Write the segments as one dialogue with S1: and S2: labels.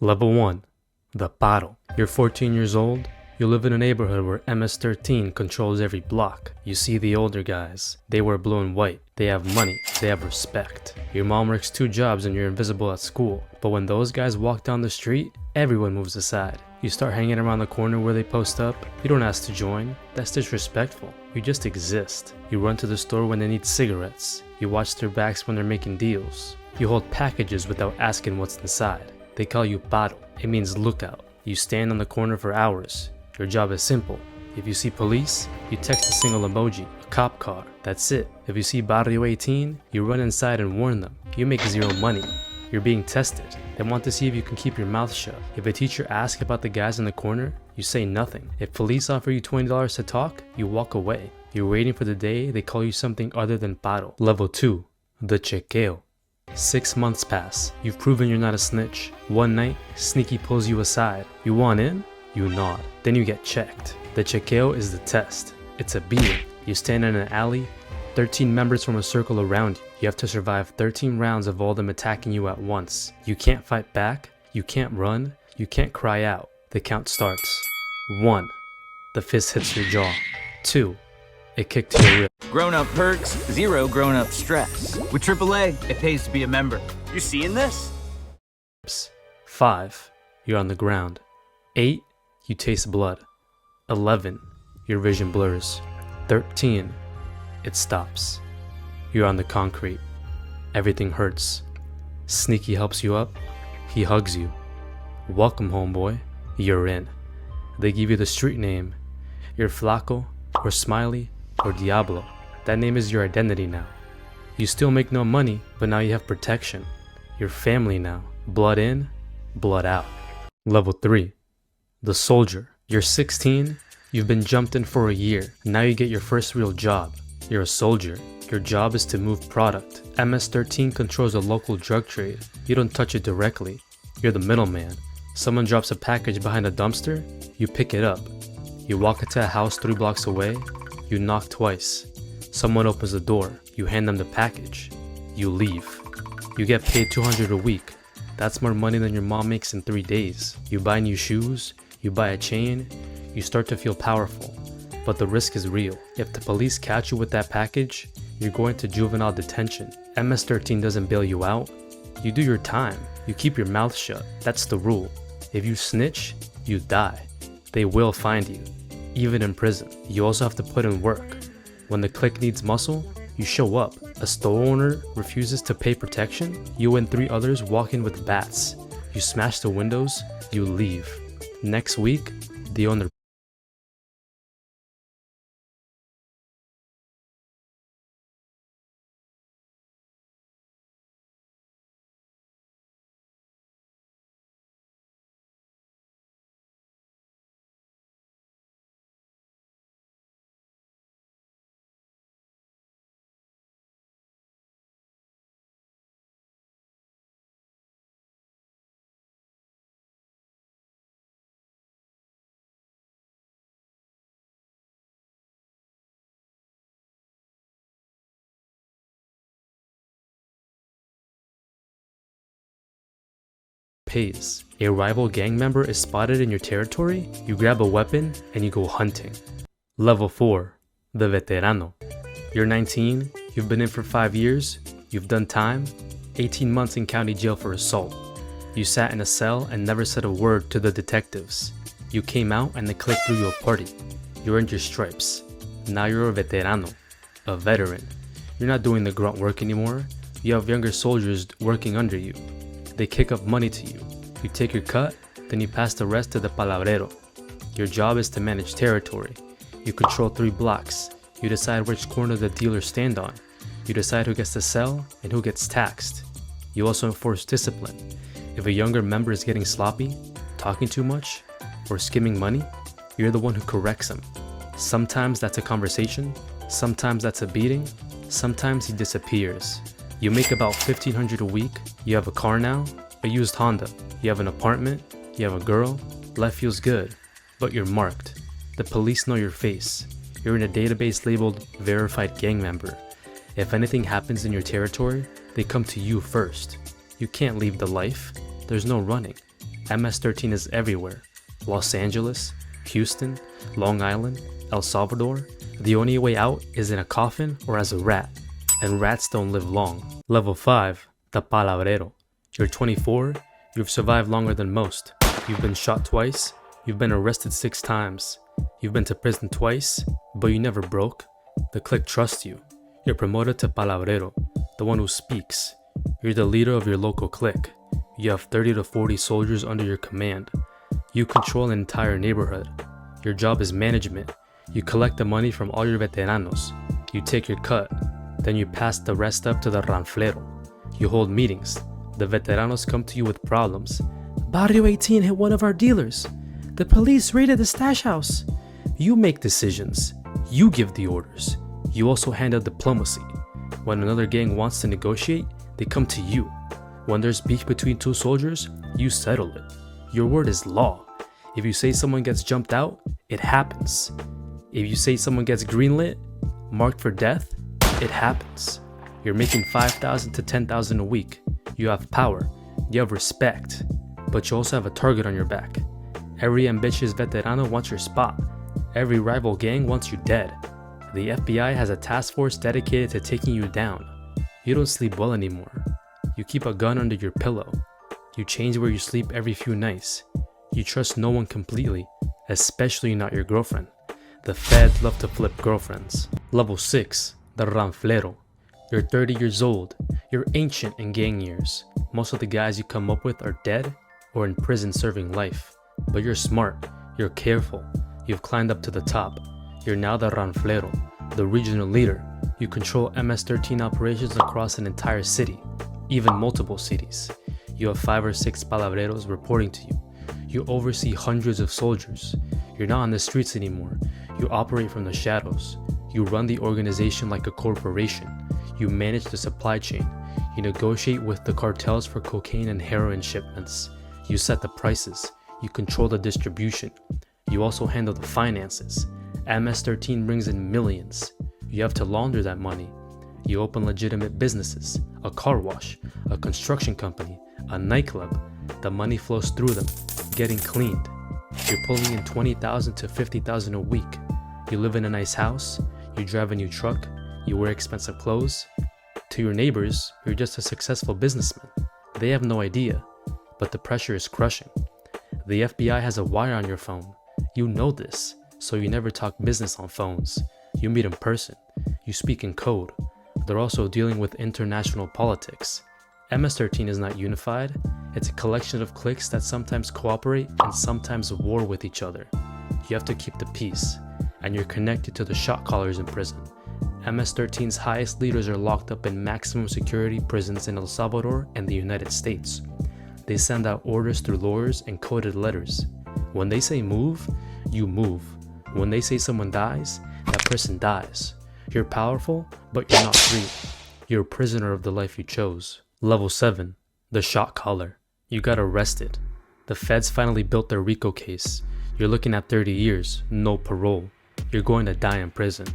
S1: Level 1. The Paro. You're 14 years old. You live in a neighborhood where MS-13 controls every block. You see the older guys. They wear blue and white. They have money. They have respect. Your mom works 2 jobs and you're invisible at school. But when those guys walk down the street, everyone moves aside. You start hanging around the corner where they post up. You don't ask to join. That's disrespectful. You just exist. You run to the store when they need cigarettes. You watch their backs when they're making deals. You hold packages without asking what's inside. They call you Paro. It means lookout. You stand on the corner for hours. Your job is simple. If you see police, you text a single emoji, a cop car. That's it. If you see Barrio 18, you run inside and warn them. You make 0 money. You're being tested. They want to see if you can keep your mouth shut. If a teacher asks about the guys in the corner, you say nothing. If police offer you $20 to talk, you walk away. You're waiting for the day they call you something other than Paro. Level 2. The Chequeo. 6 months pass. You've proven you're not a snitch. One night, Sneaky pulls you aside. You want in? You nod. Then you get checked. The Chequeo is the test. It's a beating. You stand in an alley, 13 members from a circle around you. You have to survive 13 rounds of all them attacking you at once. You can't fight back. You can't run. You can't cry out. The count starts. 1. The fist hits your jaw. 2. It kicked to your rib.
S2: Grown-up perks, 0 grown-up stress. With AAA, it pays to be a member. You seeing this?
S1: 5. You're on the ground. 8. You taste blood. 11. Your vision blurs. 13. It stops. You're on the concrete. Everything hurts. Sneaky helps you up. He hugs you. Welcome, homeboy. You're in. They give you the street name. You're Flaco, or Smiley, or Diablo. That name is your identity now. You still make no money, but now you have protection. You're family now. Blood in, blood out. Level 3. The Soldier. You're 16. You've been jumped in for a year. Now you get your first real job. You're a soldier. Your job is to move product. MS-13 controls the local drug trade. You don't touch it directly. You're the middleman. Someone drops a package behind a dumpster. You pick it up. You walk into a house 3 blocks away. You knock twice. Someone opens the door. You hand them the package. You leave. You get paid $200 a week. That's more money than your mom makes in 3 days. You buy new shoes. You buy a chain. You start to feel powerful. But the risk is real. If the police catch you with that package, you're going to juvenile detention. MS-13 doesn't bail you out. You do your time. You keep your mouth shut. That's the rule. If you snitch, you die. They will find you, even in prison. You also have to put in work. When the clique needs muscle, you show up. A store owner refuses to pay protection, you and 3 others walk in with bats. You smash the windows, you leave. Next week, the owner pays. A rival gang member is spotted in your territory, you grab a weapon and you go hunting. Level 4. The Veterano. You're 19, you've been in for 5 years, you've done time, 18 months in county jail for assault. You sat in a cell and never said a word to the detectives. You came out and the clique threw you a party. You earned your stripes. Now you're a veterano, a veteran. You're not doing the grunt work anymore. You have younger soldiers working under you. They kick up money to you. You take your cut, then you pass the rest to the palabrero. Your job is to manage territory. You control 3 blocks. You decide which corner the dealers stand on. You decide who gets to sell and who gets taxed. You also enforce discipline. If a younger member is getting sloppy, talking too much, or skimming money, you're the one who corrects him. Sometimes that's a conversation, sometimes that's a beating, sometimes he disappears. You make about $1,500 a week, you have a car now, a used Honda, you have an apartment, you have a girl, life feels good, but you're marked. The police know your face. You're in a database labeled verified gang member. If anything happens in your territory, they come to you first. You can't leave the life. There's no running. MS-13 is everywhere. Los Angeles, Houston, Long Island, El Salvador. The only way out is in a coffin or as a rat, and rats don't live long. Level 5, the Palabrero. You're 24, you've survived longer than most. You've been shot twice, you've been arrested 6 times. You've been to prison twice, but you never broke. The clique trusts you. You're promoted to Palabrero, the one who speaks. You're the leader of your local clique. You have 30 to 40 soldiers under your command. You control an entire neighborhood. Your job is management. You collect the money from all your veteranos. You take your cut. Then you pass the rest up to the ranflero. You hold meetings. The veteranos come to you with problems. Barrio 18 hit one of our dealers. The police raided the stash house. You make decisions. You give the orders. You also handle diplomacy. When another gang wants to negotiate, they come to you. When there's beef between 2 soldiers, you settle it. Your word is law. If you say someone gets jumped out, it happens. If you say someone gets greenlit, marked for death, it happens. You're making $5,000 to $10,000 a week. You have power. You have respect. But you also have a target on your back. Every ambitious veterano wants your spot. Every rival gang wants you dead. The FBI has a task force dedicated to taking you down. You don't sleep well anymore. You keep a gun under your pillow. You change where you sleep every few nights. You trust no one completely, especially not your girlfriend. The feds love to flip girlfriends. Level 6, the ranflero. You're 30 years old. You're ancient in gang years. Most of the guys you come up with are dead or in prison serving life. But you're smart. You're careful. You've climbed up to the top. You're now the ranflero, the regional leader. You control MS-13 operations across an entire city, even multiple cities. You have 5 or 6 palabreros reporting to you. You oversee hundreds of soldiers. You're not on the streets anymore. You operate from the shadows. You run the organization like a corporation. You manage the supply chain. You negotiate with the cartels for cocaine and heroin shipments. You set the prices. You control the distribution. You also handle the finances. MS-13 brings in millions. You have to launder that money. You open legitimate businesses, a car wash, a construction company, a nightclub. The money flows through them, getting cleaned. You're pulling in $20,000 to $50,000 a week. You live in a nice house. You drive a new truck. You wear expensive clothes. To your neighbors, you're just a successful businessman. They have no idea, but the pressure is crushing. The FBI has a wire on your phone. You know this, so you never talk business on phones. You meet in person. You speak in code. They're also dealing with international politics. MS-13 is not unified. It's a collection of cliques that sometimes cooperate and sometimes war with each other. You have to keep the peace, and you're connected to the shot callers in prison. MS-13's highest leaders are locked up in maximum security prisons in El Salvador and the United States. They send out orders through lawyers and coded letters. When they say move, you move. When they say someone dies, that person dies. You're powerful, but you're not free. You're a prisoner of the life you chose. Level 7, the shot caller. You got arrested. The feds finally built their RICO case. You're looking at 30 years, no parole. You're going to die in prison.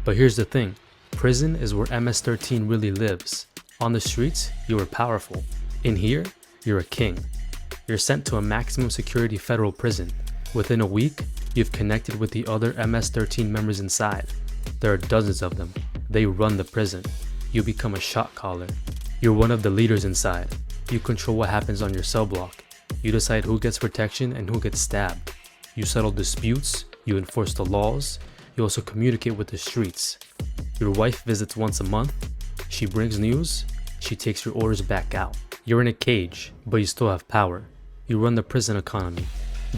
S1: But here's the thing, prison is where MS-13 really lives. On the streets, you are powerful. In here, you're a king. You're sent to a maximum security federal prison. Within a week, you've connected with the other MS-13 members inside. There are dozens of them. They run the prison. You become a shot caller. You're one of the leaders inside. You control what happens on your cell block. You decide who gets protection and who gets stabbed. You settle disputes. You enforce the laws. You also communicate with the streets. Your wife visits once a month. She brings news. She takes your orders back out. You're in a cage, but you still have power. You run the prison economy.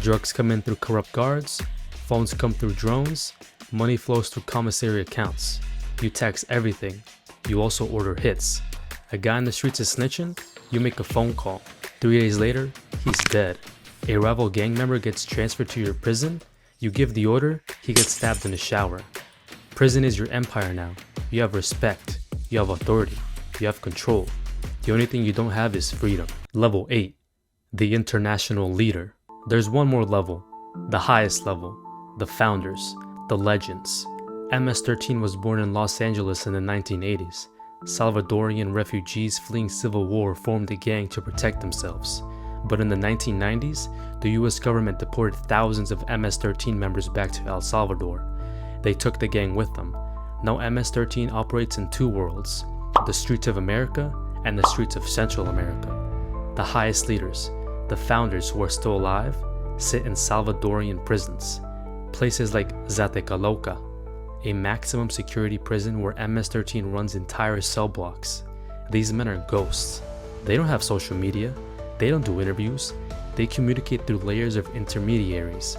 S1: Drugs come in through corrupt guards. Phones come through drones. Money flows through commissary accounts. You tax everything. You also order hits. A guy in the streets is snitching. You make a phone call. 3 days later, he's dead. A rival gang member gets transferred to your prison. You give the order, he gets stabbed in the shower. Prison is your empire now. You have respect. You have authority. You have control. The only thing you don't have is freedom. Level 8. The international leader. There's one more level. The highest level. The founders. The legends. MS-13 was born in Los Angeles in the 1980s. Salvadorian refugees fleeing civil war formed a gang to protect themselves. But in the 1990s, the US government deported thousands of MS-13 members back to El Salvador. They took the gang with them. Now MS-13 operates in two worlds, the streets of America and the streets of Central America. The highest leaders, the founders who are still alive, sit in Salvadorian prisons. Places like Zatecaloca, a maximum security prison where MS-13 runs entire cell blocks. These men are ghosts. They don't have social media. They don't do interviews. They communicate through layers of intermediaries.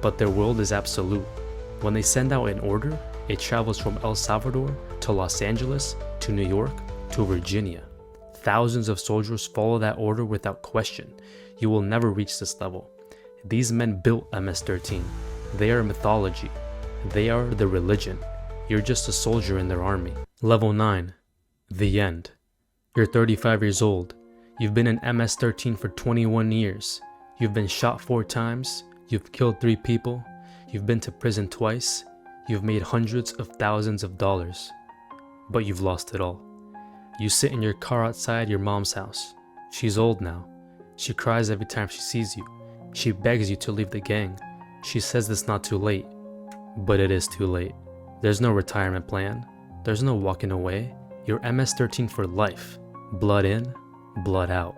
S1: But their world is absolute. When they send out an order, it travels from El Salvador to Los Angeles to New York to Virginia. Thousands of soldiers follow that order without question. You will never reach this level. These men built MS-13. They are mythology. They are the religion. You're just a soldier in their army. Level 9. The end. You're 35 years old. You've been in MS-13 for 21 years. You've been shot 4 times. You've killed 3 people. You've been to prison twice. You've made hundreds of thousands of dollars. But you've lost it all. You sit in your car outside your mom's house. She's old now. She cries every time she sees you. She begs you to leave the gang. She says it's not too late. But it is too late. There's no retirement plan. There's no walking away. You're MS-13 for life. Blood in, blood out.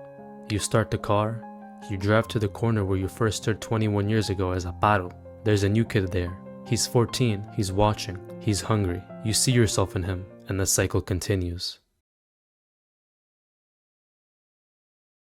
S1: You start the car. You drive to the corner where you first stood 21 years ago as a paro. There's a new kid there. He's 14. He's watching. He's hungry. You see yourself in him, and the cycle continues.